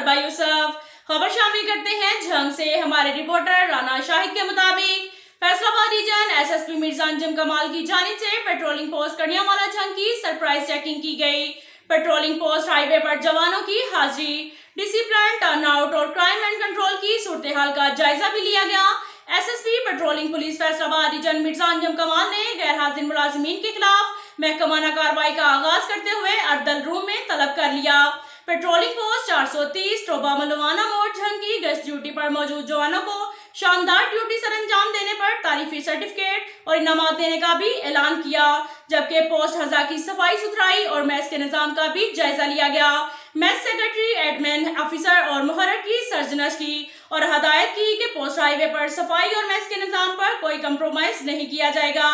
तलबा यूसुफ। खबर शामिल करते हैं झंग से। हमारे रिपोर्टर राना शाहिद के मुताबिक फैसलाबाद रीजन एसएसपी मिर्जा अंजुम कमाल की जानिब से पेट्रोलिंग पोस्ट कड़ियांवाला झंग की सरप्राइज चेकिंग की गई। पेट्रोलिंग पोस्ट हाईवे पर जवानों की हाजिरी, डिसिप्लिन, टर्नआउट और क्राइम एंड कंट्रोल की सूरत हाल का जायजा भी लिया गया। SSP patrolling police Faisalabad region Mirza Anjum Kamal ने गैर हाजिर मुलाजिमीन के खिलाफ महकमाना कार्रवाई का आगाज करते हुए अर्दल रूम में तलब कर लिया। पेट्रोलिंग पोस्ट 430 टोबा मलवाना मोड़ झंग की गश्त ड्यूटी पर मौजूद जवानों को शानदार ड्यूटी सर अंजाम देने पर तारीफी सर्टिफिकेट और इनामात देने का भी ऐलान किया, जबकि पोस्ट हजा की सफाई सुथराई और मैस के निजाम का भी जायजा लिया गया। मैस सेक्रेटरी, एडमिन ऑफिसर और मुहर्रर की सर्जनश की और हदायत की कि पोस्ट हाईवे पर सफाई और मैस के निजाम पर कोई कंप्रोमाइज नहीं किया जाएगा।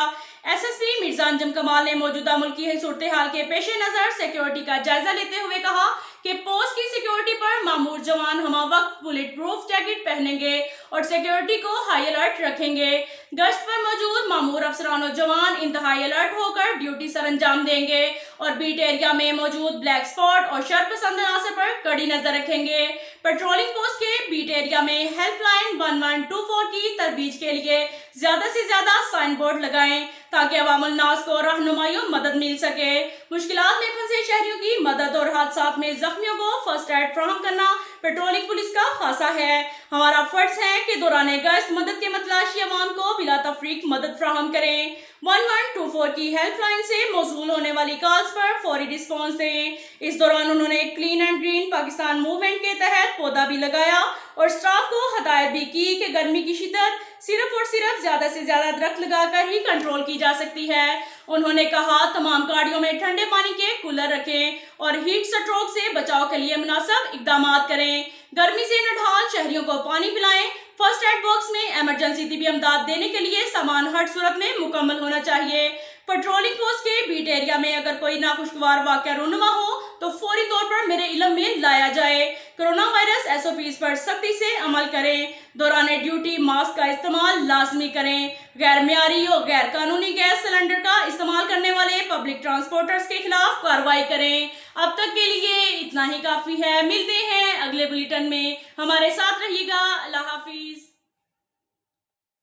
एसएसपी मिर्जा अंजुम कमाल ने मौजूदा मुल्की सूरत हाल के पेश नजर सिक्योरिटी का जायजा लेते हुए कहा कि पोस्ट की सिक्योरिटी पर मामूर जवान हमा वक्त बुलेट प्रूफ जैकेट पहनेंगे और सिक्योरिटी को हाई अलर्ट रखेंगे। गश्त पर मौजूद मामूर अफसरान और जवान इंतहाई अलर्ट होकर ड्यूटी सर अंजाम देंगे और बीट एरिया में मौजूद ब्लैक स्पॉट और शर पसंद अनासर पर कड़ी नजर रखेंगे। पेट्रोलिंग पोस्ट के बीट एरिया में हेल्पलाइन 1124 की तरबीज के लिए ज्यादा से ज्यादा साइन बोर्ड लगाएं ताकि अवामुल नास को रहनुमाई और मदद मिल सके। मुश्किलात में फंसे शहरियों की मदद और हादसात में जख्मियों को फर्स्ट एड फराहम करना पेट्रोलिंग पुलिस का खासा है। हमारा फर्ज है कि दौरान गश्त मदद के मतलाशी अवाम को बिला तफरीक मदद फराहम करें। 1124 की हेल्पलाइन से मौसूल होने वाली कॉल्स पर फौरी रिस्पॉन्स दें। इस दौरान उन्होंने clean and green Pakistan movement के तहत पौधा भी लगाया और स्टाफ को हदायत भी की कि गर्मी की शिद्दत सिर्फ और सिर्फ ज्यादा से ज्यादा दरख्त लगाकर ही कंट्रोल की जा सकती है। उन्होंने कहा तमाम गाड़ियों में ठंडे पानी के कूलर रखें और हीट स्ट्रोक से बचाव के लिए मुनासिब इकदाम करें। गर्मी से नढाल शहरियों को पानी पिलाएं। फर्स्ट एड बॉक्स में इमरजेंसी तिबी इमदाद देने के लिए सामान हर सूरत में मुकम्मल होना चाहिए। पेट्रोलिंग पोस्ट के बीट एरिया में अगर कोई नाखुशगवार वाक़या रूनुमा हो तो फौरी तौर पर मेरे इल्म में लाया जाए। कोरोना वायरस एसओपीज पर सख्ती से अमल करें। दौरान ड्यूटी मास्क का इस्तेमाल लाजमी करें। गैर मियारी और गैर कानूनी गैस सिलेंडर का इस्तेमाल करने वाले पब्लिक ट्रांसपोर्टर्स के खिलाफ कार्रवाई करें। अब तक के लिए इतना ही काफी है। मिलते हैं अगले बुलेटिन में, हमारे साथ रहिएगा। अल्लाह हाफिज।